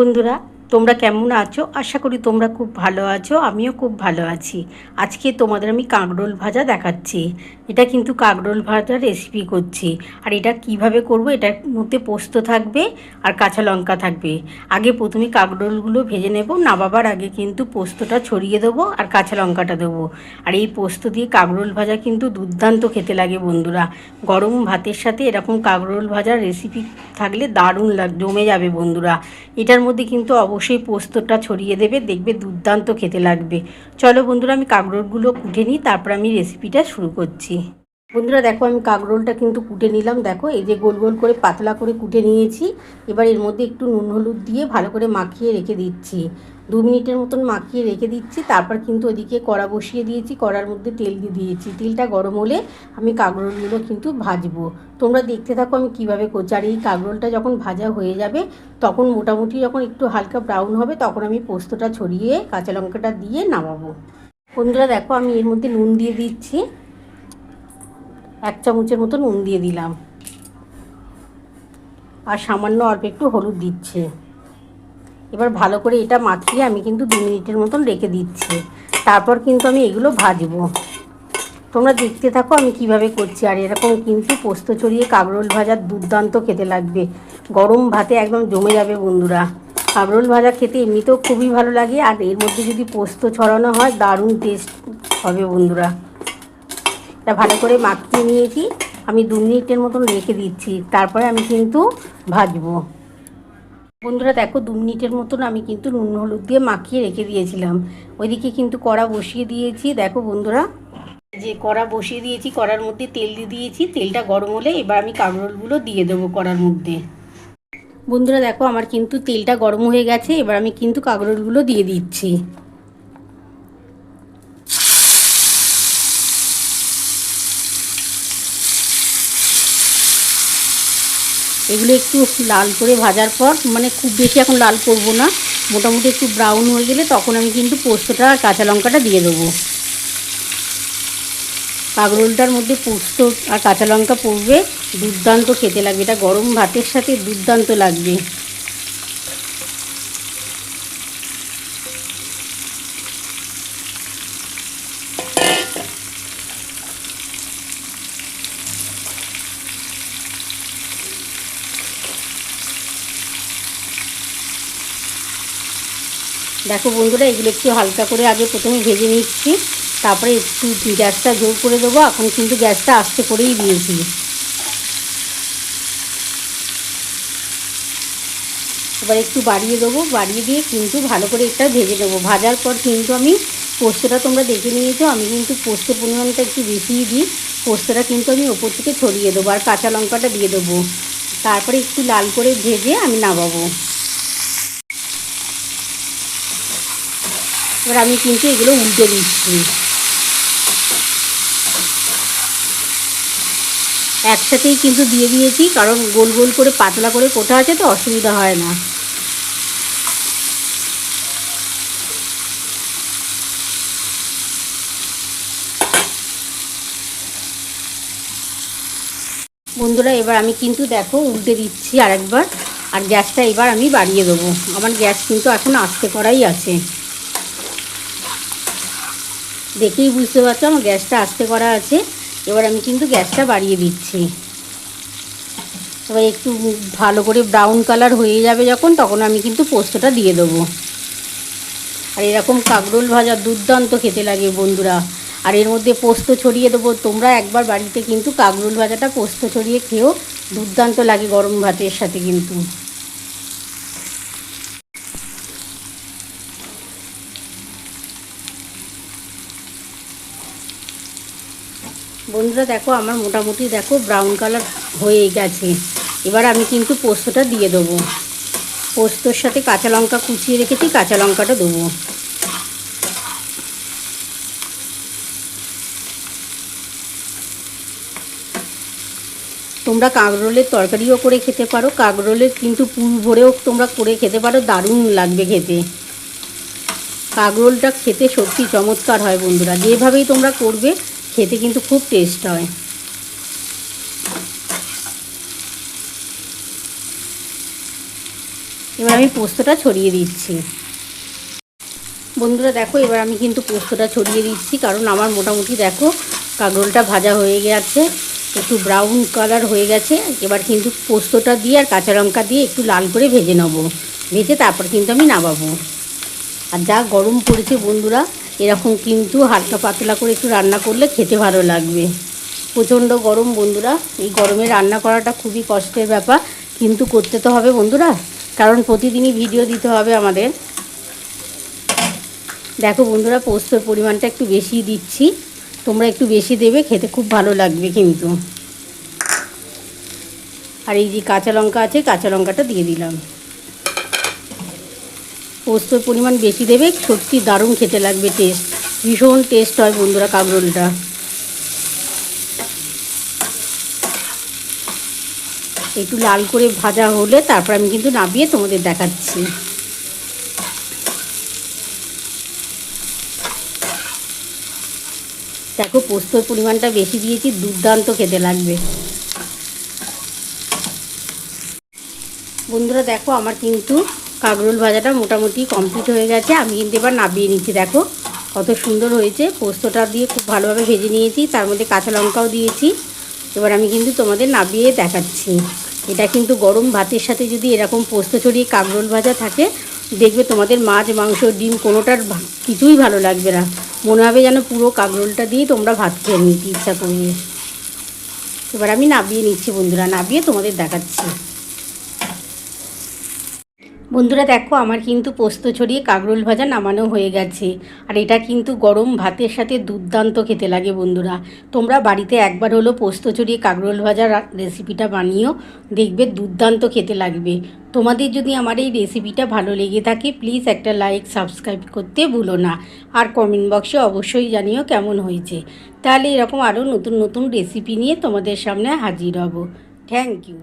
বন্ধুরা, তোমরা কেমন আছো? আশা করি তোমরা খুব ভালো আছো। আমিও খুব ভালো আছি। আজকে তোমাদের আমি কাঁকরোল ভাজা দেখাচ্ছি। এটা কিন্তু কাঁকরোল ভাজার রেসিপি করছি। আর এটা কিভাবে করব, এটার মধ্যে পোস্ত থাকবে আর কাঁচা লঙ্কা থাকবে। আগে প্রথমে কাঁকরোলগুলো ভেজে নেব, নামাবার আগে কিন্তু পোস্তটা ছড়িয়ে দেবো আর কাঁচা লঙ্কাটা দেবো। আর এই পোস্ত দিয়ে কাঁকরোল ভাজা কিন্তু দুর্দান্ত খেতে লাগে বন্ধুরা। গরম ভাতের সাথে এরকম কাঁকরোল ভাজার রেসিপি থাকলে দারুণ জমে যাবে বন্ধুরা। এটার মধ্যে কিন্তু অবশ্যই পোস্তটা ছড়িয়ে দেবে, দেখবে দুর্দান্ত খেতে লাগবে। চলো বন্ধুরা, আমি কাঁকরোলগুলো কুটে নিই, তারপর আমি রেসিপিটা শুরু করছি। বন্ধুরা দেখো, আমি কাঁকরোলটা কিন্তু কুটে নিলাম। দেখো, এই যে গোল গোল করে পাতলা করে কুটে নিয়েছি। এবার এর মধ্যে একটু নুন হলুদ দিয়ে ভালো করে মাখিয়ে রেখে দিচ্ছি। 2 মিনিটের মতন মাখিয়ে রেখে দিচ্ছি। তারপর কিন্তু ওদিকে কড়া বসিয়ে দিয়েছি, কড়ার মধ্যে তেল দিয়ে দিয়েছি। তেলটা গরম হলে আমি কাঁকরোলগুলো কিন্তু ভাজবো। তোমরা দেখতে থাকো আমি কিভাবে করছি। আর এই কাঁকরোলটা যখন ভাজা হয়ে যাবে, তখন মোটামুটি যখন একটু হালকা ব্রাউন হবে, তখন আমি পোস্তটা ছড়িয়ে কাঁচা লঙ্কাটা দিয়ে নামাবো। বন্ধুরা দেখো, আমি এর মধ্যে নুন দিয়ে দিচ্ছি। 1 চামচের মতো নুন দিয়ে দিলাম, আর সামান্য অল্প একটু হলুদ দিচ্ছি। এবার ভালো করে এটা মাখিয়ে আমি কিন্তু 2 মিনিটের মতন রেখে দিচ্ছি। তারপর কিন্তু আমি এগুলো ভাজবো। তোমরা দেখতে থাকো আমি কিভাবে করছি। আর এরকম কিন্তু পোস্ত ছড়িয়ে কাঁকরোল ভাজা দুর্দান্ত খেতে লাগবে। গরম ভাতে একদম জমে যাবে বন্ধুরা। কাঁকরোল ভাজা খেতে এমনিতেও খুবই ভালো লাগে, আর এর মধ্যে যদি পোস্ত ছড়ানো হয় দারুণ টেস্ট হবে বন্ধুরা। এটা ভালো করে মাখিয়ে নিয়েছি, আমি 2 মিনিটের মতন রেখে দিচ্ছি। তারপরে আমি কিন্তু ভাজবো। বন্ধুরা দেখো, 2 মিনিটের মতন আমি কিন্তু নুন হলুদ দিয়ে মাখিয়ে রেখে দিয়েছিলাম। ওইদিকে কিন্তু কড়া বসিয়ে দিয়েছি। দেখো বন্ধুরা, যে কড়া বসিয়ে দিয়েছি, কড়ার মধ্যে তেল দিয়ে দিয়েছি। তেলটা গরম হলে এবার আমি কাঁকরোলগুলো দিয়ে দেবো কড়ার মধ্যে। বন্ধুরা দেখো, আমার কিন্তু তেলটা গরম হয়ে গেছে। এবার আমি কিন্তু কাঁকরোলগুলো দিয়ে দিচ্ছি। এগুলো একটু লাল করে ভাজার পর, মানে খুব বেশি এখন লাল করব না, মোটামুটি একটু ব্রাউন হয়ে গেলে তখন আমি কিন্তু পোস্তটা আর কাঁচা লঙ্কাটা দিয়ে দেবো। কাঁকরোলটার মধ্যে পোস্ত আর কাঁচা লঙ্কা পড়বে, দুর্দান্ত খেতে লাগবে। এটা গরম ভাতের সাথে দুর্দান্ত লাগবে। দেখো বন্ধুরা, এগুলো একটু হালকা করে আগে প্রথমে ভেজে নিচ্ছি, তারপরে একটু গ্যাসটা জোর করে দেবো। এখন কিন্তু গ্যাসটা আস্তে করেই দিয়েছি। এবার একটু বাড়িয়ে দেবো, বাড়িয়ে দিয়ে কিন্তু ভালো করে এটা ভেজে দেবো। ভাজার পর কিন্তু আমি পোস্তটা, তোমরা দেখে নিয়েছো, আমি কিন্তু পোস্তের পরিমাণটা একটু বেশিই দিই। পোস্তটা কিন্তু আমি ওপর থেকে ছড়িয়ে দেবো, আর কাঁচা লঙ্কাটা দিয়ে দেবো। তারপরে একটু লাল করে ভেজে আমি নামাবো। এবার আমি কিন্তু এগুলো উল্টে দিচ্ছি। একসাথেই কিন্তু দিয়ে দিয়েছি, কারণ গোল গোল করে পাতলা করে কোটা আছে, তো অসুবিধা হয় না। বন্ধুরা এবার আমি কিন্তু দেখো উল্টে দিচ্ছি আরেকবার। আর গ্যাসটা এবার আমি বাড়িয়ে দেবো। আমার গ্যাস কিন্তু এখন আস্তে করাই আছে, দেখেই বুঝতে পারছো আমার গ্যাসটা আস্তে করা আছে। এবার আমি কিন্তু গ্যাসটা বাড়িয়ে দিচ্ছি। এবার একটু ভালো করে ব্রাউন কালার হয়ে যাবে যখন, তখন আমি কিন্তু পোস্তটা দিয়ে দেবো। আর এরকম কাঁকরোল ভাজা দুর্দান্ত খেতে লাগে বন্ধুরা। আর এর মধ্যে পোস্ত ছড়িয়ে দেবো। তোমরা একবার বাড়িতে কিন্তু কাঁকরোল ভাজাটা পোস্ত ছড়িয়ে খেয়েও, দুর্দান্ত লাগে গরম ভাতের সাথে কিন্তু। বন্ধুরা দেখো, আমার মোটামুটি দেখো ব্রাউন কালার হয়ে গেছে। এবার আমি কিন্তু পোস্তটা দিয়ে দেবো। পোস্তর সাথে কাঁচা লঙ্কা কুচিয়ে রেখেছি, কাঁচা লঙ্কাটা দেবো। তোমরা কাঁকরোলের তরকারিও করে খেতে পারো, কাঁকরোলের কিন্তু পুর ভরেও তোমরা করে খেতে পারো, দারুণ লাগবে খেতে। কাঁকরোলটা খেতে সত্যি চমৎকার হয় বন্ধুরা। যেভাবেই তোমরা করবে, খেতে কিন্তু খুব টেস্ট হয়। এবার আমি পোস্তটা ছড়িয়ে দিচ্ছি। বন্ধুরা দেখো, এবার আমি কিন্তু পোস্তটা ছড়িয়ে দিচ্ছি, কারণ আমার মোটামুটি দেখো কাঁকরোলটা ভাজা হয়ে গেছে, একটু ব্রাউন কালার হয়ে গেছে। এবার কিন্তু পোস্তটা দিয়ে আর কাঁচা লঙ্কা দিয়ে একটু লাল করে ভেজে নেবো, ভেজে তারপর কিন্তু আমি নামাবো। আর যা গরম পড়েছে বন্ধুরা, এরকম কিন্তু হালকা পাতলা করে একটু রান্না করলে খেতে ভালো লাগবে। প্রচণ্ড গরম বন্ধুরা, এই গরমে রান্না করাটা খুবই কষ্টের ব্যাপার, কিন্তু করতে তো হবে বন্ধুরা, কারণ প্রতিদিনই ভিডিও দিতে হবে আমাদের। দেখো বন্ধুরা, পোস্তর পরিমাণটা একটু বেশি দিচ্ছি, তোমরা একটু বেশি দেবে, খেতে খুব ভালো লাগবে কিন্তু। আর এই যে কাঁচা লঙ্কা আছে, কাঁচা লঙ্কাটা দিয়ে দিলাম। পোস্তর পরিমাণ বেশি দেবে, সত্যি দারুণ খেতে লাগবে, টেস্ট ভীষণ টেস্ট হয় বন্ধুরা কাঁকরোলটা। একটু লাল করে ভাজা হলে তারপর আমি কিন্তু নামিয়ে তোমাদের দেখাচ্ছি। দেখো পোস্তর পরিমাণটা বেশি দিয়েছি, দুর্দান্ত খেতে লাগবে বন্ধুরা। দেখো আমার কিন্তু কাঁকরোল ভাজাটা মোটামুটি কমপ্লিট হয়ে গেছে, আমি কিন্তু এবার নামিয়ে নিচ্ছি। দেখো কত সুন্দর হয়েছে, পোস্তটা দিয়ে খুব ভালোভাবে ভেজে নিয়েছি, তার মধ্যে কাঁচা লঙ্কাও দিয়েছি। এবার আমি কিন্তু তোমাদের নামিয়ে দেখাচ্ছি। এটা কিন্তু গরম ভাতের সাথে যদি এরকম পোস্ত ছড়িয়ে কাঁকরোল ভাজা থাকে, দেখবে তোমাদের মাছ মাংস ডিম কোনোটার কিছুই ভালো লাগবে না, মনে হবে যেন পুরো কাঁকরোলটা দিয়ে তোমরা ভাত খেয়ে নিতে ইচ্ছা করবে। এবার আমি নামিয়ে নিচ্ছি বন্ধুরা, নামিয়ে তোমাদের দেখাচ্ছি। বন্ধুরা দেখো আমার কিন্তু পোস্ত ছড়িয়ে কাঁকরোল ভাজা নামানো হয়ে গেছে, আর এটা কিন্তু গরম ভাতের সাথে দুর্দান্ত খেতে লাগে বন্ধুরা। তোমরা বাড়িতে একবার হলো পোস্ত ছড়িয়ে কাঁকরোল ভাজার রেসিপিটা বানিও, দেখবে দুর্দান্ত খেতে লাগবে। তোমাদের যদি আমার এই রেসিপিটা ভালো লেগে থাকে, প্লিজ একটা লাইক সাবস্ক্রাইব করতে ভুলো না, আর কমেন্ট বক্সে অবশ্যই জানিও কেমন হয়েছে। তাহলে এরকম আরও নতুন নতুন রেসিপি নিয়ে তোমাদের সামনে হাজির হব। Thank you.